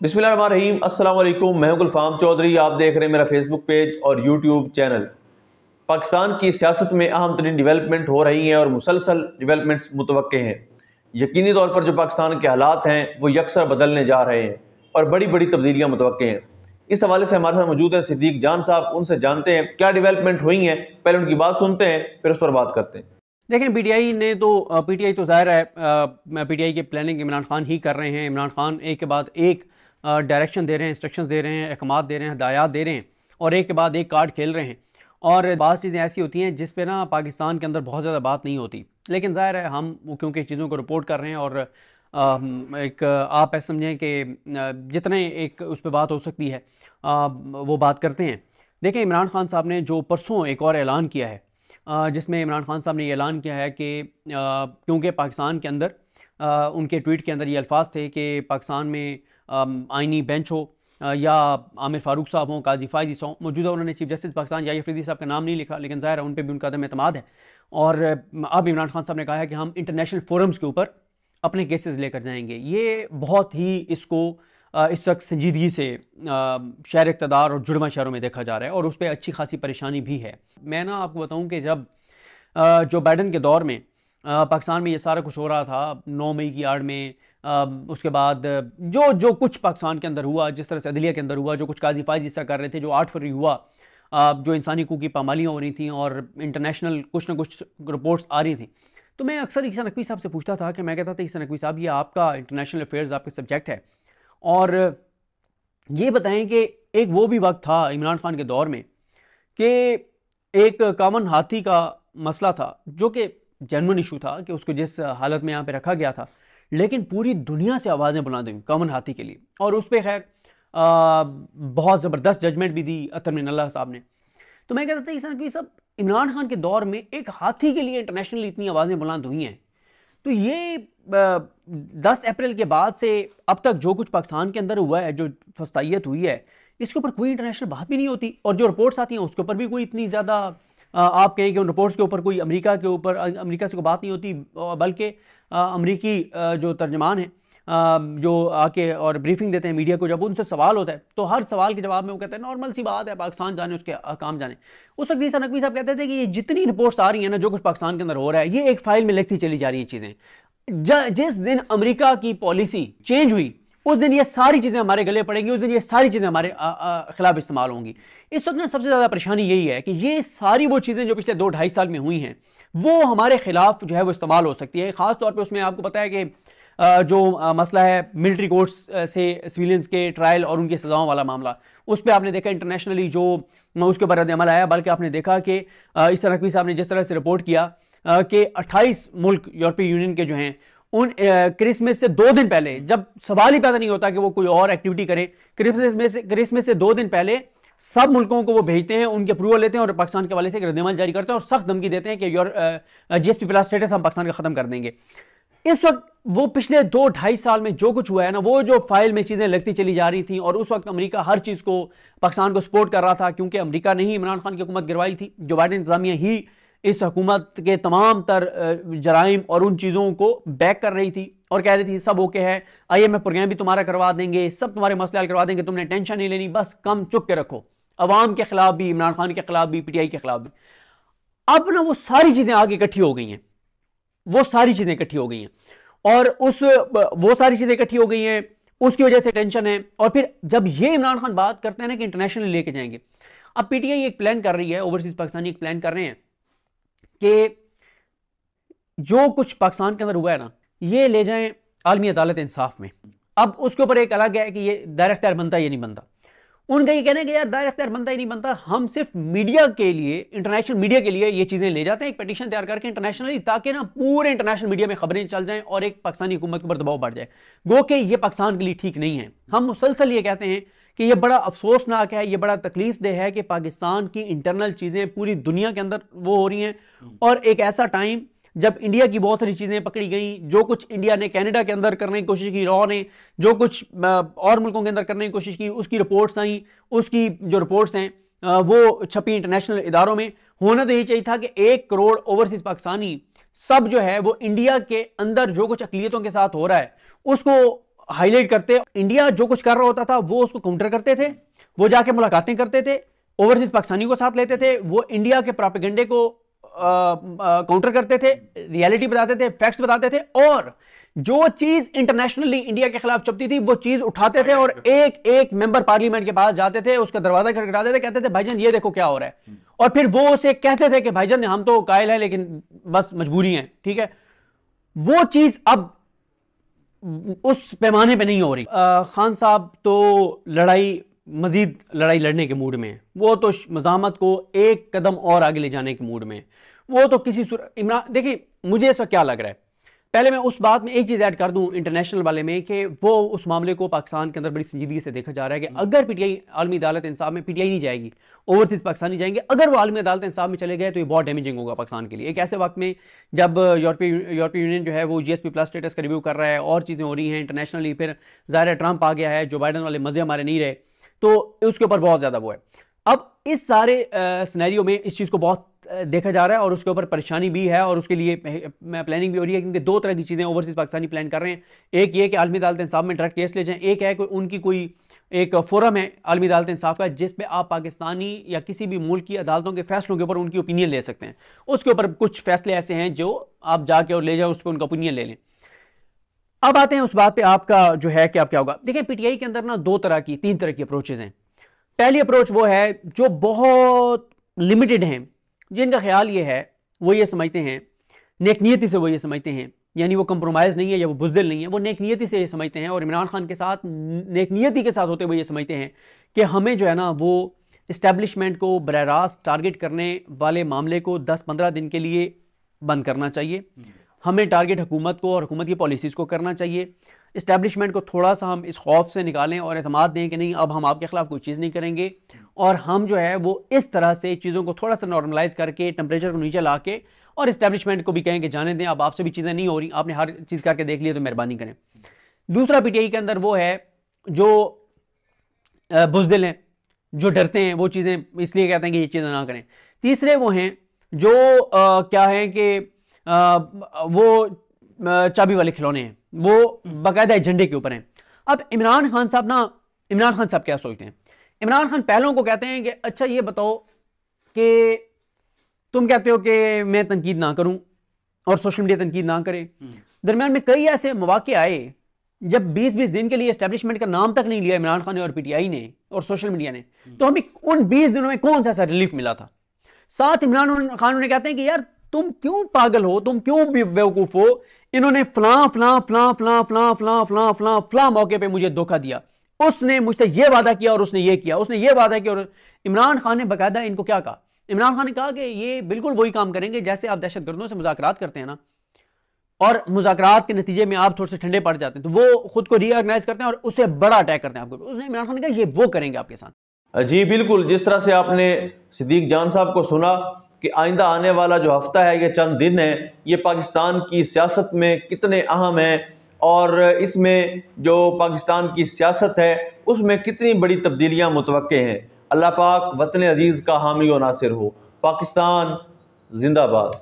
बिस्मिल्लाहिर्रहमानिर्रहीम, अस्सलाम वालेकुम। मैं हूं गुलफाम चौधरी। आप देख रहे हैं मेरा फेसबुक पेज और यूट्यूब चैनल। पाकिस्तान की सियासत में अहम तरीन डिवेलपमेंट हो रही हैं और मुसलसल डिवेलपमेंट्स मुतवक्के हैं। यकीनी तौर पर जो पाकिस्तान के हालात हैं वो यकसर बदलने जा रहे हैं और बड़ी बड़ी तब्दीलियाँ मुतवक्के हैं। इस हवाले से हमारे साथ मौजूद है सिद्दीक जान साहब। उनसे जानते हैं क्या डेवलपमेंट हुई हैं, पहले उनकी बात सुनते हैं फिर उस पर बात करते हैं। देखें, पीटीआई ने तो पीटीआई तो ज़ाहिर है पीटीआई की प्लानिंग इमरान खान ही कर रहे हैं। इमरान खान एक के बाद एक डायरेक्शन दे रहे हैं, इंस्ट्रक्शंस दे रहे हैं, अहकामात दे रहे हैं, हदायत दे रहे हैं और एक के बाद एक कार्ड खेल रहे हैं। और बाज़ चीज़ें ऐसी होती हैं जिस पे ना पाकिस्तान के अंदर बहुत ज़्यादा बात नहीं होती, लेकिन ज़ाहिर है हम क्योंकि चीज़ों को रिपोर्ट कर रहे हैं और एक आप ऐसे समझें कि जितने एक उस पर बात हो सकती है वो बात करते हैं। देखें, इमरान खान साहब ने जो परसों एक और ऐलान किया है जिसमें इमरान खान साहब ने ये ऐलान किया है कि क्योंकि पाकिस्तान के अंदर उनके ट्वीट के अंदर ये अल्फाज थे कि पाकिस्तान में आइनी बेंच हो या आमिर फारूक साहब हों, काजी फायजी हों, मौजूदा उन्होंने चीफ जस्टिस पाकिस्तान या अफरीदी साहब का नाम नहीं लिखा, लेकिन ज़ाहिर है उन पर भी उनका अदम एतमाद है। और अब इमरान खान साहब ने कहा है कि हम इंटरनेशनल फोरम्स के ऊपर अपने केसेस लेकर जाएंगे। ये बहुत ही इसको इस वक्त संजीदगी से शहर इक़्तिदार और जुड़वा शहरों में देखा जा रहा है और उस पर अच्छी खासी परेशानी भी है। मैं ना आपको बताऊं कि जब जो बाइडन के दौर में पाकिस्तान में ये सारा कुछ हो रहा था 9 मई की आड़ में, उसके बाद जो जो कुछ पाकिस्तान के अंदर हुआ, जिस तरह से अदलिया के अंदर हुआ, जो कुछ काजी फायजी सा कर रहे थे, जो 8 फरवरी हुआ, जो इंसानी हकूक़ की पामालियाँ हो रही थी और इंटरनेशनल कुछ ना कुछ रिपोर्ट्स आ रही थी, तो मैं अक्सर ईसा नकवी साहब से पूछता था कि मैं कहता था ईसा नकवी साहब ये आपका इंटरनेशनल अफेयर्स आपका सब्जेक्ट है और ये बताएं कि एक वो भी वक्त था इमरान खान के दौर में कि एक कॉमन हाथी का मसला था जो कि जेन्युइन इशू था कि उसको जिस हालत में यहाँ पे रखा गया था, लेकिन पूरी दुनिया से आवाज़ें बुलंद हुई कॉमन हाथी के लिए और उस पर खैर बहुत ज़बरदस्त जजमेंट भी दी अतर मिनल्लाह साहब ने। तो मैं कहता था ईसा नकवी साहब, इमरान खान के दौर में एक हाथी के लिए इंटरनेशनल इतनी आवाज़ें बुलंद हुई हैं, तो ये 10 अप्रैल के बाद से अब तक जो कुछ पाकिस्तान के अंदर हुआ है, जो फस्तायत हुई है, इसके ऊपर कोई इंटरनेशनल बात भी नहीं होती और जो रिपोर्ट्स आती हैं उसके ऊपर भी कोई इतनी ज़्यादा आप कहें कि उन रिपोर्ट्स के ऊपर कोई अमेरिका के ऊपर अमेरिका से कोई बात नहीं होती, बल्कि अमेरिकी जो तर्जमान है जो आके और ब्रीफिंग देते हैं मीडिया को, जब उनसे सवाल होता है तो हर सवाल के जवाब में वो कहते हैं नॉर्मल सी बात है, पाकिस्तान जाने उसके काम जाने। उस वक्त ईसा नकवी साहब कहते थे कि ये जितनी रिपोर्ट्स आ रही हैं ना, जो कुछ पाकिस्तान के अंदर हो रहा है, ये एक फाइल में लिखती चली जा रही हैं चीज़ें। जिस दिन अमेरिका की पॉलिसी चेंज हुई उस दिन ये सारी चीज़ें हमारे गले पड़ेंगी, उस दिन ये सारी चीज़ें हमारे खिलाफ इस्तेमाल होंगी। इस वक्त ना सबसे ज़्यादा परेशानी यही है कि ये सारी वो चीज़ें जो पिछले 2-2.5 साल में हुई हैं वो हमारे खिलाफ जो है वो इस्तेमाल हो सकती है। ख़ास तौर पे उसमें आपको पता है कि जो मसला है मिलिट्री कोर्ट्स से सिविलियंस के ट्रायल और उनकी सज़ाओं वाला मामला, उस पर आपने देखा इंटरनेशनली जो उसके ऊपर रद्द-ए-अमल आया, बल्कि आपने देखा कि ईसा नकवी साहब ने जिस तरह से रिपोर्ट किया कि 28 मुल्क यूरोपीय यूनियन के जो हैं उन क्रिसमस से 2 दिन पहले, जब सवाल ही पैदा नहीं होता कि वो कोई और एक्टिविटी करें, क्रिसमस से 2 दिन पहले सब मुल्कों को वो भेजते हैं, उनके अप्रूवल लेते हैं और पाकिस्तान के हवाले से एक रद्द-ए-अमल जारी करते हैं और सख्त धमकी देते हैं कि जीएसपी प्लस स्टेटस हम पाकिस्तान का खत्म कर देंगे। इस वक्त वो पिछले 2-2.5 साल में जो कुछ हुआ है ना, वो जो फाइल में चीजें लगती चली जा रही थी और उस वक्त अमेरिका हर चीज को पाकिस्तान को सपोर्ट कर रहा था, क्योंकि अमेरिका ने ही इमरान खान की हुकूमत गिरवाई थी। जो बाइडेन इंतजामिया ही इस हुकूमत के तमाम तर जराइम और उन चीज़ों को बैक कर रही थी और कह रही थी सब ओके है, IMF प्रोग्राम भी तुम्हारा करवा देंगे, सब तुम्हारे मसले हल करवा देंगे, तुमने टेंशन नहीं लेनी, बस कम चुप के रखो। अवाम के खिलाफ भी, इमरान खान के खिलाफ भी, PTI के खिलाफ भी। अब ना वो सारी चीजें आगे इकट्ठी हो गई हैं, वो सारी चीजें इकट्ठी हो गई हैं और वो सारी चीजें इकट्ठी हो गई हैं, उसकी वजह से टेंशन है। और फिर जब ये इमरान खान बात करते हैं ना कि इंटरनेशनल लेके जाएंगे, अब PTI एक प्लान कर रही है, ओवरसीज पाकिस्तानी एक प्लान कर रहे हैं कि जो कुछ पाकिस्तान के अंदर हुआ है ना, ये ले जाएं आलमी अदालत इंसाफ में। अब उसके ऊपर एक अलग है कि ये दायरा इख्तियार बनता ये नहीं बनता। उनका ये कहना है कि यार दायरा इख्तियार बनता ही नहीं बनता, हम सिर्फ मीडिया के लिए, इंटरनेशनल मीडिया के लिए ये चीजें ले जाते हैं एक पिटीशन तैयार करके इंटरनेशनली, ताकि ना पूरे इंटरनेशनल मीडिया में खबरें चल जाएं और एक पाकिस्तानी हुकूमत के ऊपर दबाव बढ़ जाए। गो कि ये पाकिस्तान के लिए ठीक नहीं है। हम मुसलसल ये कहते हैं कि ये बड़ा अफसोसनाक है, ये बड़ा तकलीफ देह है कि पाकिस्तान की इंटरनल चीजें पूरी दुनिया के अंदर वो हो रही हैं और एक ऐसा टाइम जब इंडिया की बहुत सारी चीजें पकड़ी गई, जो कुछ इंडिया ने कनाडा के अंदर करने की कोशिश की, रॉ ने जो कुछ और मुल्कों के अंदर करने की कोशिश की, उसकी रिपोर्ट्स आई, उसकी जो रिपोर्ट्स हैं वो छपी इंटरनेशनल इदारों में। होना तो यही चाहिए था कि 1 करोड़ ओवरसीज पाकिस्तानी सब जो है वो इंडिया के अंदर जो कुछ अकलियतों के साथ हो रहा है उसको हाईलाइट करते, इंडिया जो कुछ कर रहा होता था वो उसको काउंटर करते थे, वो जाके मुलाकातें करते थे, ओवरसीज पाकिस्तानी को साथ लेते थे, वो इंडिया के प्रोपेगेंडे को काउंटर करते थे, रियलिटी बताते थे, फैक्ट्स बताते थे, और जो चीज इंटरनेशनली इंडिया के खिलाफ चलती थी वो चीज उठाते थे और एक एक मेंबर पार्लियामेंट के पास जाते थे, उसका दरवाजा खटखटाते थे, कहते थे भाईजान ये देखो क्या हो रहा है, और फिर वो उसे कहते थे कि भाईजान हम तो कायल है लेकिन बस मजबूरी है, ठीक है। वो चीज अब उस पैमाने पे नहीं हो रही। खान साहब तो मजीद लड़ाई लड़ने के मूड में है, वो तो मज़ामत को एक कदम और आगे ले जाने के मूड में है, वो तो किसी इमरान, देखिए मुझे इस वक्त क्या लग रहा है, पहले मैं उस बात में एक चीज़ ऐड कर दूं इंटरनेशनल वाले में कि वो उस मामले को पाकिस्तान के अंदर बड़ी संजीदगी से देखा जा रहा है कि अगर पीटीआई आलमी अदालत इंसाफ में, पीटीआई नहीं जाएगी, ओवरसीज पाकिस्तानी जाएंगे, अगर वो आलमी अदालत इंसाफ में चले गए तो ये बहुत डैमेजिंग होगा पाकिस्तान के लिए। एक ऐसे वक्त में जब यूरोपीय यूनियन जो है वो GSP प्लस स्टेटस का रिव्यू कर रहा है और चीज़ें हो रही हैं इंटरनेशनली, फिर ज़ाहिर ट्रंप आ गया है, जो बाइडन वाले मज़े हमारे नहीं रहे, तो उसके ऊपर बहुत ज़्यादा वो है। अब इस सारे सिनेरियो में इस चीज़ को बहुत देखा जा रहा है और उसके ऊपर परेशानी भी है और उसके लिए प्लानिंग भी हो रही है, क्योंकि दो तरह की चीज़ें ओवरसीज पाकिस्तानी प्लान कर रहे हैं। एक ये कि आलमी अदालत इंसाफ में डायरेक्ट केस ले जाएं, एक है कोई उनकी कोई एक फोरम है आलमी अदालत इंसाफ का जिस पे आप पाकिस्तानी या किसी भी मुल्क की अदालतों के फैसलों के ऊपर उनकी ओपिनियन ले सकते हैं। उसके ऊपर कुछ फैसले ऐसे हैं जो आप जाके और ले जाओ, उस पर उनका ओपिनियन ले लें। अब आते हैं उस बात पे आपका जो है कि अब क्या होगा। देखिए पीटीआई के अंदर ना तीन तरह की अप्रोचेज हैं। पहली अप्रोच वो है जो बहुत लिमिटेड हैं, जिनका ख्याल ये है, वो ये समझते हैं नेकनियती से, वो ये समझते हैं, यानी वो कंप्रोमाइज़ नहीं है या वो बुज़दिल नहीं है, वो नेकनियती से ये समझते हैं और इमरान खान के साथ नेकनियती के साथ होते हुए ये समझते हैं कि हमें जो है ना वो इस्टेब्लिशमेंट को बरह रास्त टारगेट करने वाले मामले को 10-15 दिन के लिए बंद करना चाहिए। हमें टारगेट हुकूमत को और हुकूमत की पॉलिसीज़ को करना चाहिए। इस्टेब्लिशमेंट को थोड़ा सा हम इस खौफ से निकालें और एतमाद दें कि नहीं अब हम आपके खिलाफ कोई चीज़ नहीं करेंगे, और हम जो है वो इस तरह से चीज़ों को थोड़ा सा नॉर्मलाइज करके टेम्परेचर को नीचे ला के और इस्टेब्लिशमेंट को भी कहें कि जाने दें, अब आपसे भी चीज़ें नहीं हो रही, आपने हर चीज़ करके देख लिया तो मेहरबानी करें। दूसरा पीटीआई के अंदर वो है जो बुज़दिल हैं, जो डरते हैं, वो चीज़ें इसलिए कहते हैं कि ये चीज़ें ना करें। तीसरे वो हैं जो क्या है कि वो चाबी वाले खिलौने हैं, वो बाकायदा एजेंडे के ऊपर हैं। अब इमरान खान साहब क्या सोचते हैं? इमरान खान पहलों को कहते हैं कि अच्छा ये बताओ कि तुम कहते हो कि मैं तनकीद ना करूं और सोशल मीडिया तनकीद ना करे, दरमियान में कई ऐसे मौके आए जब 20-20 दिन के लिए एस्टेब्लिशमेंट का नाम तक नहीं लिया इमरान खान ने और पीटीआई ने और सोशल मीडिया ने, तो हमें उन 20 दिनों में कौन सा ऐसा रिलीफ मिला था? साथ इमरान खान ने कहते हैं कि यार तुम क्यों पागल हो, तुम क्यों बेवकूफ हो, इन्होंने फला मौके पे मुझे धोखा दिया, उसने मुझसे ये वादा किया और उसने ये किया, उसने ये वादा किया। और इमरान खान ने बाकायदा इनको क्या कहा? इमरान खान ने कहा कि ये बिल्कुल वही काम करेंगे जैसे आप दहशतगर्दों से मुज़ाकरात करते हैं ना, और मुज़ाकरात के नतीजे में आप थोड़े से ठंडे पड़ जाते हैं तो वो खुद को रीऑर्गेनाइज करते हैं और उससे बड़ा अटैक करते हैं आपको। उसने इमरान खान ने कहा ये वो करेंगे आपके साथ। जी बिल्कुल, जिस तरह से आपने सिद्दीक जान साहब को सुना कि आइंदा आने वाला जो हफ्ता है, ये चंद दिन है, ये पाकिस्तान की सियासत में कितने अहम है और इसमें जो पाकिस्तान की सियासत है उसमें कितनी बड़ी तब्दीलियां मुतवक्के हैं। अल्लाह पाक वतन अजीज़ का हामी व नासिर हो। पाकिस्तान जिंदाबाद।